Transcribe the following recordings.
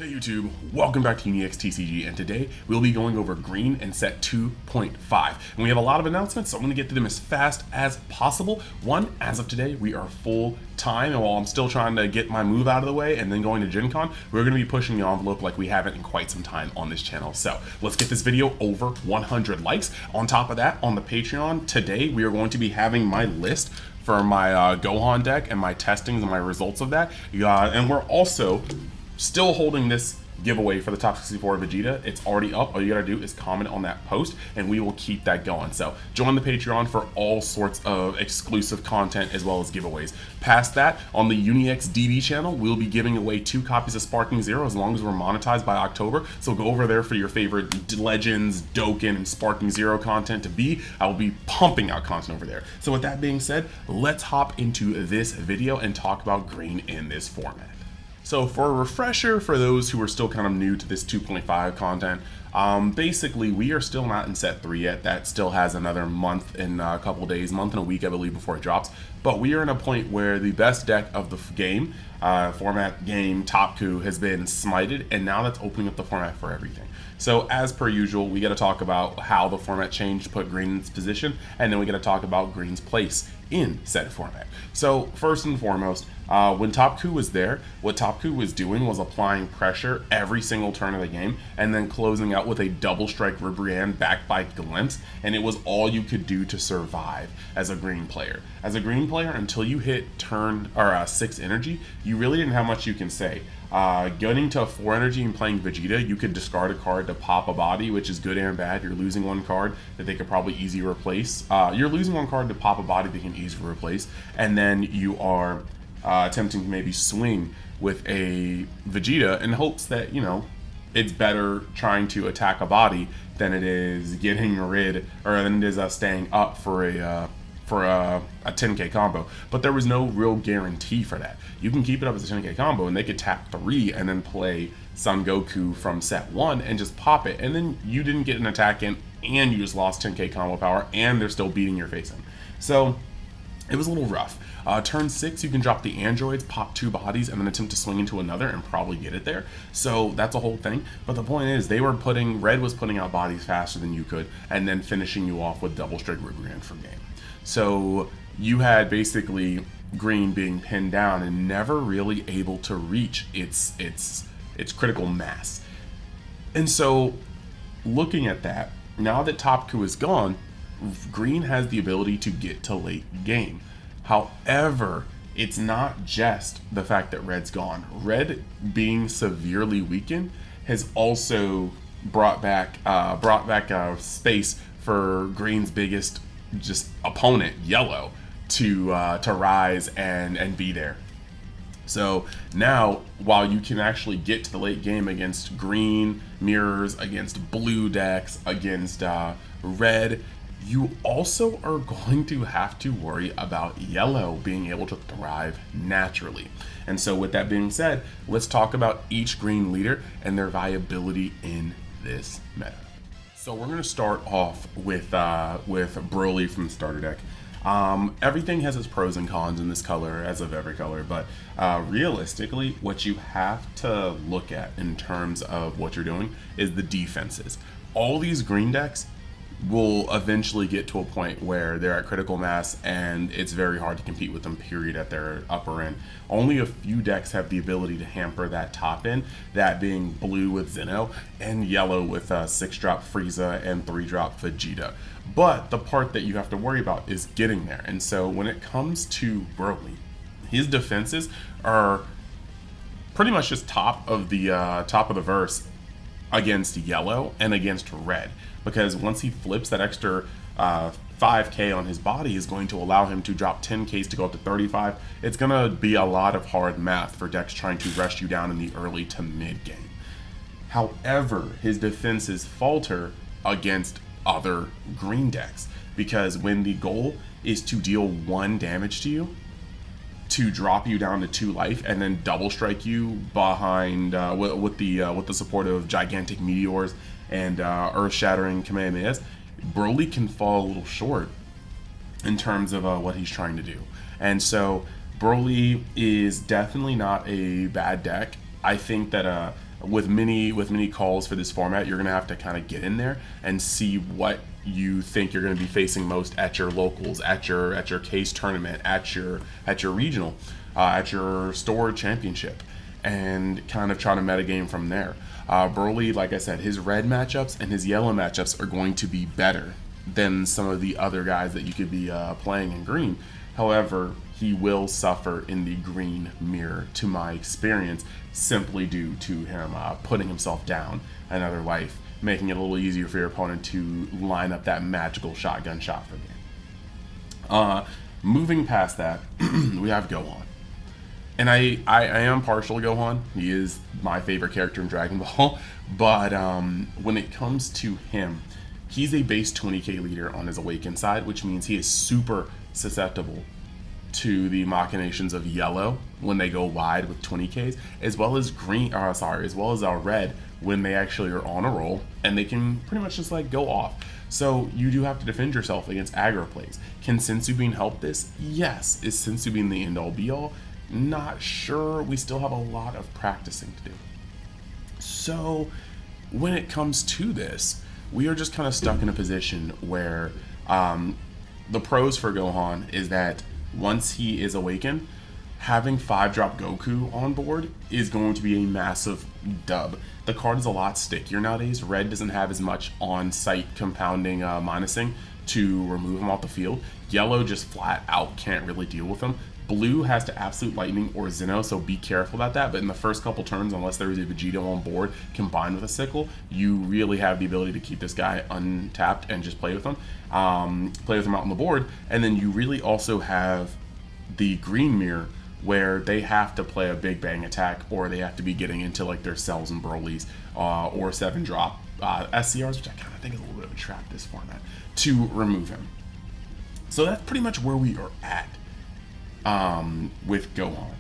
Hey YouTube, welcome back to UniX TCG, and today we'll be going over green and set 2.5. And we have a lot of announcements, so I'm going to get to them as fast as possible. One, as of today, we are full time, and while I'm still trying to get my move out of the way and then going to Gen Con, we're going to be pushing the envelope like we haven't in quite some time on this channel. So let's get this video over 100 likes. On top of that, on the Patreon, today we are going to be having my list for my Gohan deck and my testings and my results of that. And we're also still holding this giveaway for the top 64 Vegeta. It's already up. All you gotta do is comment on that post and we will keep that going. So join the Patreon for all sorts of exclusive content as well as giveaways. Past that, on the UniX DB channel, we'll be giving away 2 copies of Sparking Zero as long as we're monetized by October. So go over there for your favorite Legends, Dokkan, and Sparking Zero content to be. I will be pumping out content over there. So with that being said, let's hop into this video and talk about green in this format. So for a refresher, for those who are still kind of new to this 2.5 content, basically we are still not in set 3 yet. That still has another month and a couple days, month and a week I believe, before it drops. But we are in a point where the best deck of the game, format game, TopKu, has been smited, and now that's opening up the format for everything. So as per usual, we got to talk about how the format changed to put green in its position, and then we got to talk about green's place in said format. So first and foremost, when TopKu was there, what TopKu was doing was applying pressure every single turn of the game and then closing out with a double strike Ribrianne backed by Glimpse, and it was all you could do to survive as a green player. As a green player, until you hit turn or 6 energy, you really didn't have much you can say. Getting to 4 energy and playing Vegeta, you could discard a card to pop a body, which is good and bad. You're losing one card that they could probably easily replace. You're losing one card to pop a body they can easily replace, and then you are attempting to maybe swing with a Vegeta in hopes that, you know, it's better trying to attack a body than it is getting rid, or than it is staying up for a 10k combo. But there was no real guarantee for that. You can keep it up as a 10k combo and they could tap 3 and then play Son Goku from set 1 and just pop it, and then you didn't get an attack in and you just lost 10k combo power and they're still beating your face in. So it was a little rough. Turn 6, you can drop the androids, pop 2 bodies, and then attempt to swing into another and probably get it there. So that's a whole thing. But the point is, Red was putting out bodies faster than you could, and then finishing you off with double strike Ribrianne for game. So you had basically green being pinned down and never really able to reach its critical mass. And so looking at that, now that TopKu is gone, green has the ability to get to late game. However, it's not just the fact that red's gone. Red being severely weakened has also brought back space for green's biggest just opponent, yellow, to rise and be there. So now, while you can actually get to the late game against green mirrors, against blue decks, against red, you also are going to have to worry about yellow being able to thrive naturally. And so with that being said, let's talk about each green leader and their viability in this meta. So we're going to start off with Broly from the starter deck. Everything has its pros and cons in this color, as of every color, but realistically, what you have to look at in terms of what you're doing is the defenses. All these green decks will eventually get to a point where they're at critical mass and it's very hard to compete with them, period, at their upper end. Only a few decks have the ability to hamper that top end, that being blue with Zeno and yellow with 6-drop Frieza and 3-drop Vegeta. But the part that you have to worry about is getting there. And so when it comes to Broly, his defenses are pretty much just top of the verse against yellow and against red, because once he flips, that extra 5k on his body is going to allow him to drop 10ks to go up to 35. It's going to be a lot of hard math for decks trying to rush you down in the early to mid game. However, his defenses falter against other green decks, because when the goal is to deal 1 damage to you, to drop you down to 2 life and then double strike you behind with the support of gigantic meteors and earth-shattering Kamehamehas, Broly can fall a little short in terms of what he's trying to do. And so Broly is definitely not a bad deck. I think that with many calls for this format, you're going to have to kind of get in there and see what you think you're going to be facing most at your locals, at your case tournament, at your regional, at your store championship, and kind of try to metagame from there. Broly, like I said, his red matchups and his yellow matchups are going to be better than some of the other guys that you could be playing in green. However, he will suffer in the green mirror, to my experience, simply due to him putting himself down another life, making it a little easier for your opponent to line up that magical shotgun shot for game. Moving past that, we have Gohan. And I am partial to Gohan. He is my favorite character in Dragon Ball. But when it comes to him, he's a base 20k leader on his Awakened side, which means he is super susceptible to the machinations of yellow when they go wide with 20ks, as well as red when they actually are on a roll and they can pretty much just like go off. So you do have to defend yourself against aggro plays. Can Senzu Bean help this? Yes. Is Senzu Bean the end all be all? Not sure. We still have a lot of practicing to do. So when it comes to this, we are just kind of stuck in a position where the pros for Gohan is that once he is awakened, having 5-drop Goku on board is going to be a massive dub. The card is a lot stickier nowadays. Red doesn't have as much on-site compounding minusing to remove him off the field. Yellow just flat out can't really deal with him. Blue has to Absolute Lightning or Zeno, so be careful about that. But in the first couple turns, unless there is a Vegito on board combined with a Sickle, you really have the ability to keep this guy untapped and just play with him. Play with him out on the board. And then you really also have the green mirror, where they have to play a big bang attack, or they have to be getting into like their Cells and Broly's, or 7-drop SCRs, which I kind of think is a little bit of a trap this format, to remove him. So that's pretty much where we are at with Gohan.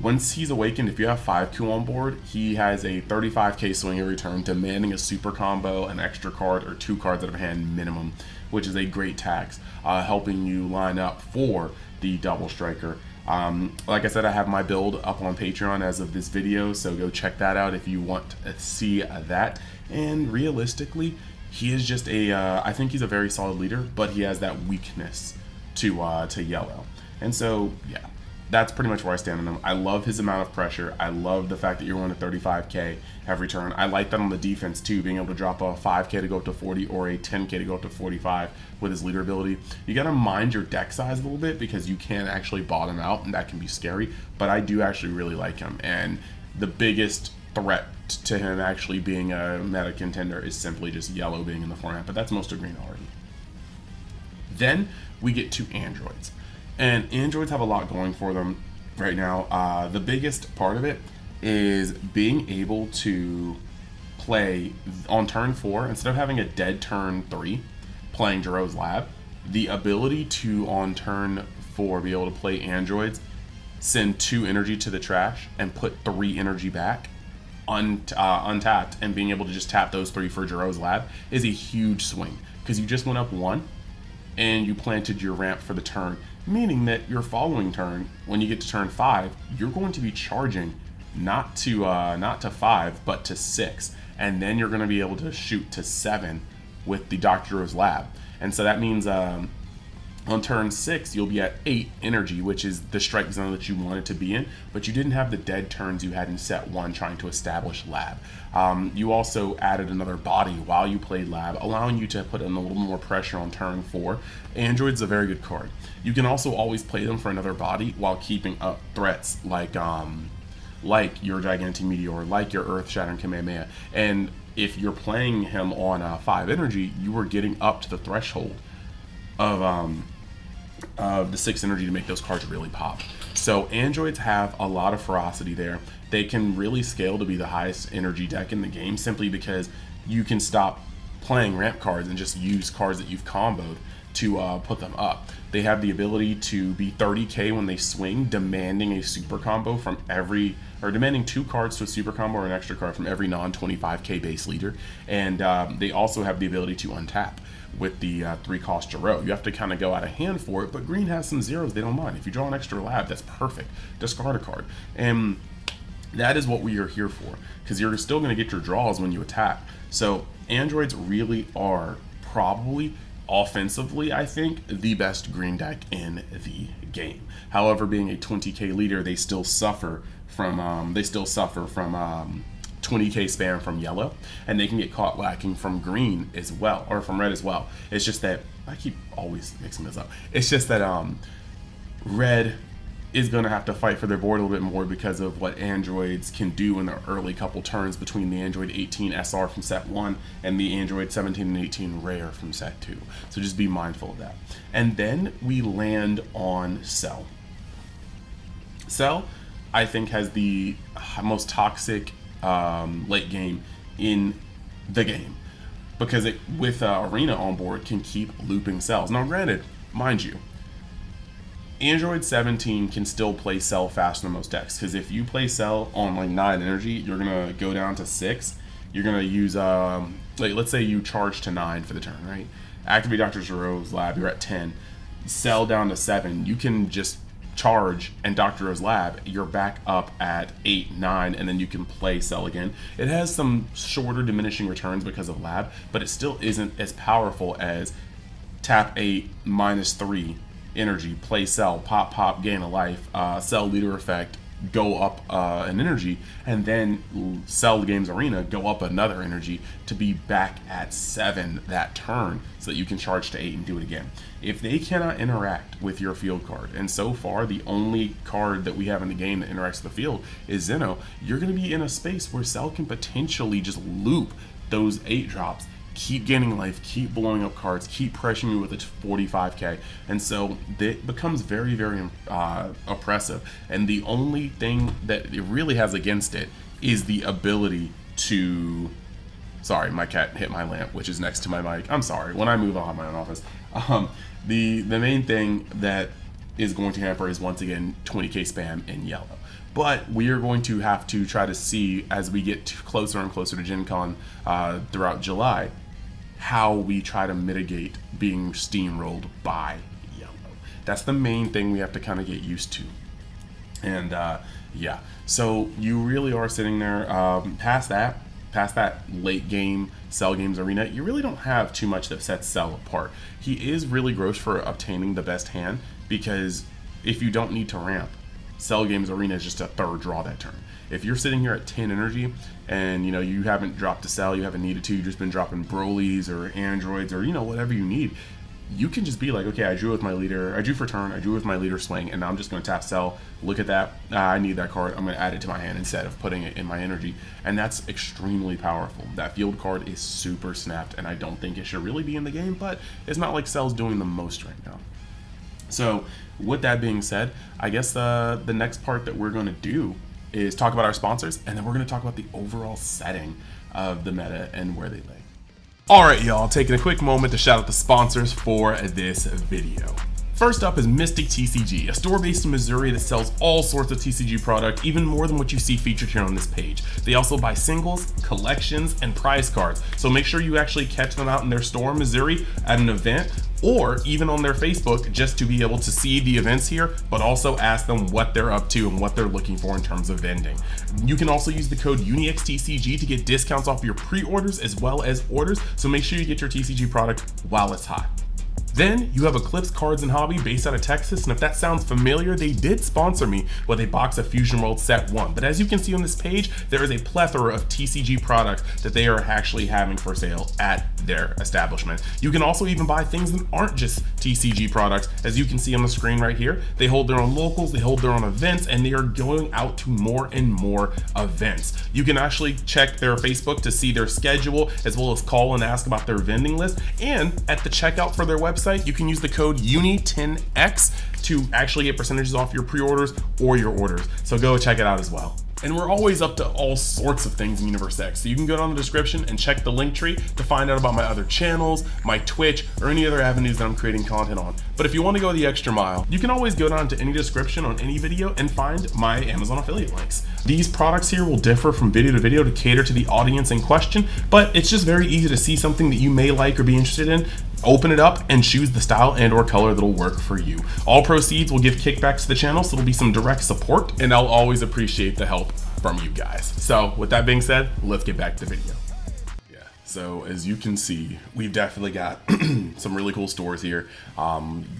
Once he's awakened, if you have 5Q on board, he has a 35k swing every turn, demanding a super combo, an extra card, or 2 cards out of hand minimum, which is a great tax, helping you line up for the double striker. Like I said, I have my build up on Patreon as of this video, so go check that out if you want to see that. And realistically, he is just I think he's a very solid leader, but he has that weakness to yellow. And so, yeah, that's pretty much where I stand on him. I love his amount of pressure. I love the fact that you're going to 35k every turn. I like that on the defense too, being able to drop a 5k to go up to 40 or a 10k to go up to 45 with his leader ability. You got to mind your deck size a little bit because you can actually bottom out, and that can be scary. But I do actually really like him, and the biggest threat to him actually being a meta contender is simply just yellow being in the format, but that's most of green already. Then we get to androids. And androids have a lot going for them right now. The biggest part of it is being able to play on turn 4, instead of having a dead turn 3, playing Jiro's Lab, the ability to, on turn 4, be able to play androids, send 2 energy to the trash, and put 3 energy back untapped, and being able to just tap those 3 for Jiro's Lab is a huge swing, because you just went up 1, and you planted your ramp for the turn, meaning that your following turn, when you get to turn 5, you're going to be charging not to 5, but to 6, and then you're going to be able to shoot to 7 with the Dr. Jiro's Lab. And so that means on turn 6, you'll be at 8 energy, which is the strike zone that you wanted to be in, but you didn't have the dead turns you had in set 1 trying to establish Lab. You also added another body while you played Lab, allowing you to put in a little more pressure on turn 4. Android's a very good card. You can also always play them for another body while keeping up threats like your Gigantic Meteor, like your Earth Shattering Kamehameha. And if you're playing him on 5 energy, you are getting up to the threshold of the 6 energy to make those cards really pop. So androids have a lot of ferocity there. They can really scale to be the highest energy deck in the game, simply because you can stop playing ramp cards and just use cards that you've comboed to put them up. They have the ability to be 30k when they swing, demanding a super combo from every, or demanding 2 cards to a super combo or an extra card from every non-25k base leader. And they also have the ability to untap with the 3-cost Jiro. You have to kind of go out of hand for it, but green has some zeros they don't mind. If you draw an extra Lab, that's perfect. Discard a card. And That is what we are here for, because you're still going to get your draws when you attack. So androids really are probably offensively, I think, the best green deck in the game. However, being a 20k leader, they still suffer from 20k spam from yellow, and they can get caught lacking from green as well, or from red as well. It's just that I keep always mixing this up. It's just that red is going to have to fight for their board a little bit more because of what androids can do in the early couple turns between the Android 18 SR from set 1 and the Android 17 and 18 Rare from set 2. So just be mindful of that. And then we land on Cell. Cell, I think, has the most toxic late game in the game, because it, with Arena on board, can keep looping cells. Now granted, mind you, Android 17 can still play Cell faster than most decks, because if you play Cell on like 9 energy, you're gonna go down to 6. You're gonna use like, let's say you charge to 9 for the turn, right? Activate Dr. Zero's lab, you're at 10. Cell down to 7, you can just charge and Dr. Zero's lab, you're back up at 8, 9, and then you can play Cell again. It has some shorter diminishing returns because of lab, but it still isn't as powerful as tap 8, -3 energy, play Cell, pop, gain a life, Cell leader effect, go up an energy, and then Cell Games Arena, go up another energy to be back at 7 that turn, so that you can charge to 8 and do it again. If they cannot interact with your field card, and so far the only card that we have in the game that interacts with the field is Zeno, you're going to be in a space where Cell can potentially just loop those 8 drops, keep gaining life, keep blowing up cards, keep pressuring you with its 45k, and so it becomes very, very oppressive. And the only thing that it really has against it is the ability to... Sorry, my cat hit my lamp, which is next to my mic. I'm sorry. When I move, I'll have my own office. The main thing that is going to hamper is, once again, 20k spam in yellow. But we are going to have to try to see, as we get closer and closer to Gen Con throughout July, how we try to mitigate being steamrolled by yellow. That's the main thing we have to kind of get used to. And yeah, so you really are sitting there past that late game Cell Games Arena, you really don't have too much that sets Cell apart. He is really gross for obtaining the best hand, because if you don't need to ramp, Cell Games Arena is just a third draw that turn. If you're sitting here at 10 energy and you haven't dropped a Cell, you haven't needed to, you've just been dropping Brolys or Androids or whatever you need, you can just be like, okay, I drew with my leader, I drew for turn, I drew with my leader swing, and now I'm just going to tap Cell, look at that, I need that card, I'm going to add it to my hand instead of putting it in my energy. And that's extremely powerful. That field card is super snapped, and I don't think it should really be in the game, but it's not like Cell's doing the most right now. So with that being said, I guess the next part that we're going to do is talk about our sponsors, and then we're going to talk about the overall setting of the meta and where they lay. Alright y'all, taking a quick moment to shout out the sponsors for this video. First up is Mystic TCG, a store based in Missouri that sells all sorts of TCG product, even more than what you see featured here on this page. They also buy singles, collections, and prize cards, so make sure you actually catch them out in their store in Missouri at an event, or even on their Facebook, just to be able to see the events here, but also ask them what they're up to and what they're looking for in terms of vending. You can also use the code UNIXTCG to get discounts off your pre-orders as well as orders, so make sure you get your TCG product while it's hot. Then you have Eclipse Cards and Hobby based out of Texas, and if that sounds familiar, they did sponsor me with a box of Fusion World Set 1. But as you can see on this page, there is a plethora of TCG products that they are actually having for sale at their establishment. You can also even buy things that aren't just TCG products. As you can see on the screen right here, they hold their own locals, they hold their own events, and they are going out to more and more events. You can actually check their Facebook to see their schedule, as well as call and ask about their vending list. And at the checkout for their website, you can use the code UNI10X to actually get percentages off your pre-orders or your orders. So go check it out as well. And we're always up to all sorts of things in Universe X, so you can go down the description and check the link tree to find out about my other channels, my Twitch, or any other avenues that I'm creating content on. But if you want to go the extra mile, you can always go down to any description on any video and find my Amazon affiliate links. These products here will differ from video to video to cater to the audience in question, but it's just very easy to see something that you may like or be interested in, open it up, and choose the style and or color that'll work for you. All proceeds will give kickbacks to the channel, so it'll be some direct support, and I'll always appreciate the help. from you guys. So with that being said, let's get back to the video. So as you can see, we've definitely got some really cool stores here.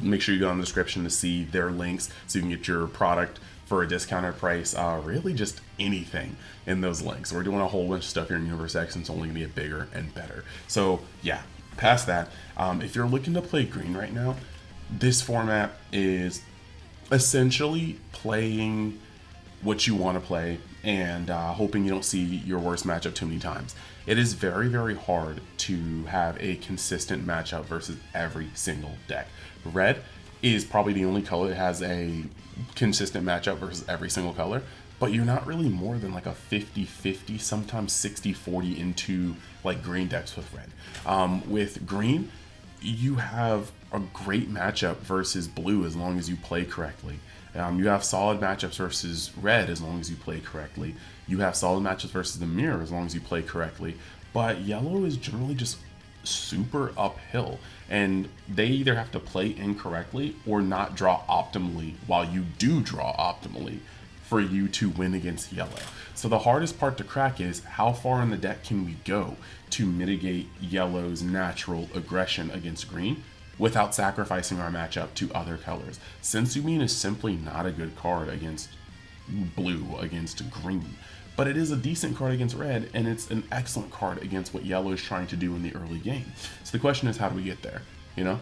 Make sure you go in the description to see their links so you can get your product for a discounted price. Really just anything in those links. We're doing a whole bunch of stuff here in Universe X, and it's only gonna get bigger and better. So yeah, past that, if you're looking to play green right now, this format is essentially playing what you want to play and hoping you don't see your worst matchup too many times. It is very, very hard to have a consistent matchup versus every single deck. Red is probably the only color that has a consistent matchup versus every single color, but you're not really more than like a 50-50, sometimes 60-40 into like green decks with red. With green, you have a great matchup versus blue as long as you play correctly. You have solid matchups versus red as long as you play correctly. You have solid matchups versus the mirror as long as you play correctly. But yellow is generally just super uphill, and they either have to play incorrectly or not draw optimally while you do draw optimally for you to win against yellow. So the hardest part to crack is how far in the deck can we go to mitigate yellow's natural aggression against green without sacrificing our matchup to other colors. Sensumine is simply not a good card against blue, against green, but it is a decent card against red, and it's an excellent card against what yellow is trying to do in the early game. So the question is, how do we get there? You know,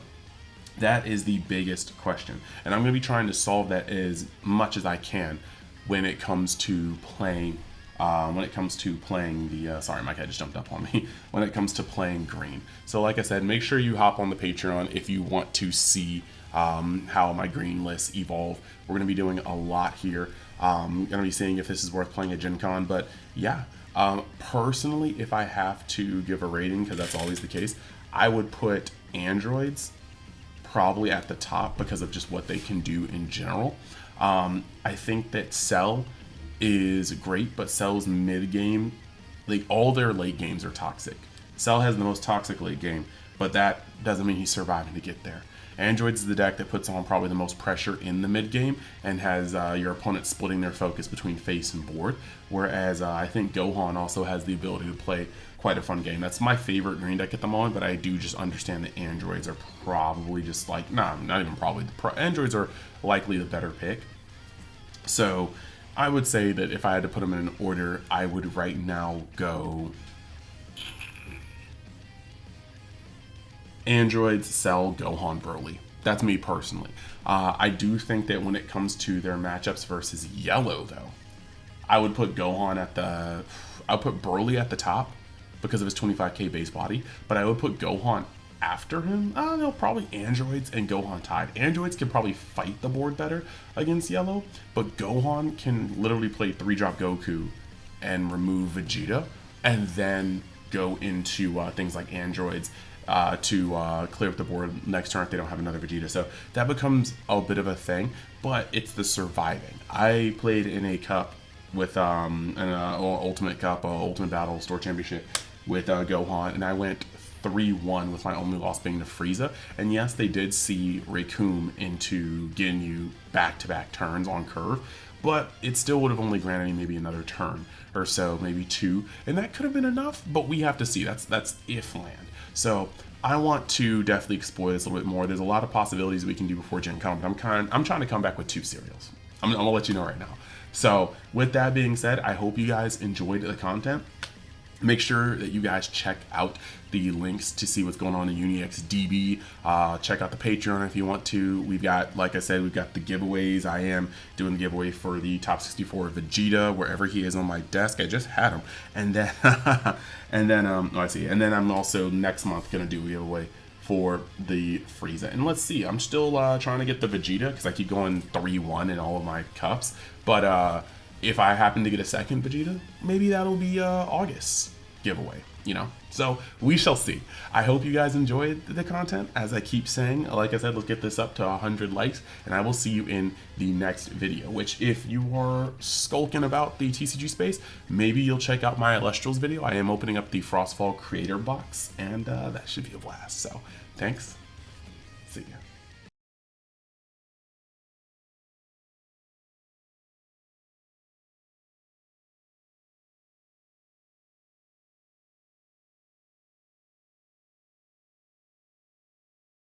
that is the biggest question, and I'm going to be trying to solve that as much as I can when it comes to playing the sorry, my cat just jumped up on me. When it comes to playing green. So like I said, make sure you hop on the Patreon if you want to see how my green lists evolve. We're going to be doing a lot here. Going to be seeing if this is worth playing at Gen Con, but yeah, personally, if I have to give a rating, because that's always the case, I would put androids probably at the top because of just what they can do in general. I think that Cell is great, but Cell's mid game, like all their late games are toxic. Cell has the most toxic late game, but that doesn't mean he's surviving to get there. Androids is the deck that puts on probably the most pressure in the mid game and has your opponent splitting their focus between face and board, whereas I think Gohan also has the ability to play quite a fun game. That's my favorite green deck at the moment, but I do just understand that androids are probably just like, not even probably, androids are likely the better pick. So I would say that if I had to put them in an order, I would right now go androids, Cell, Gohan, Broly. That's me personally. I do think that when it comes to their matchups versus yellow, though, I would put Gohan I'll put Broly at the top because of his 25k base body, but I would put Gohan after him. I don't know, probably androids and Gohan tied. Androids can probably fight the board better against yellow, but Gohan can literally play 3-drop Goku and remove Vegeta and then go into things like androids to clear up the board next turn if they don't have another Vegeta. So that becomes a bit of a thing, but it's the surviving. I played in a cup with an Ultimate Cup, Ultimate Battle Store Championship with Gohan, and I went 3-1 with my only loss being to Frieza. And yes, they did see Recoome into Ginyu back-to-back turns on curve, but it still would have only granted me maybe another turn or so, maybe 2, and that could have been enough, but we have to see. That's if land. So I want to definitely explore this a little bit more. There's a lot of possibilities we can do before Gen Con, but I'm trying to come back with 2 cereals. I'm gonna let you know right now. So with that being said, I hope you guys enjoyed the content. Make sure that you guys check out the links to see what's going on in UniX DB. Check out the Patreon if you want to. We've got, like I said, we've got the giveaways. I am doing the giveaway for the top 64 Vegeta, wherever he is on my desk. I just had him. And then, and then I'm also next month going to do a giveaway for the Frieza. And let's see, I'm still trying to get the Vegeta because I keep going 3-1 in all of my cups. But if I happen to get a second Vegeta, maybe that'll be August giveaway, you know? So we shall see. I hope you guys enjoyed the content. As I keep saying, like I said, let's get this up to 100 likes, and I will see you in the next video, which if you are skulking about the TCG space, maybe you'll check out my Illustrials video. I am opening up the Frostfall creator box, and that should be a blast. So thanks.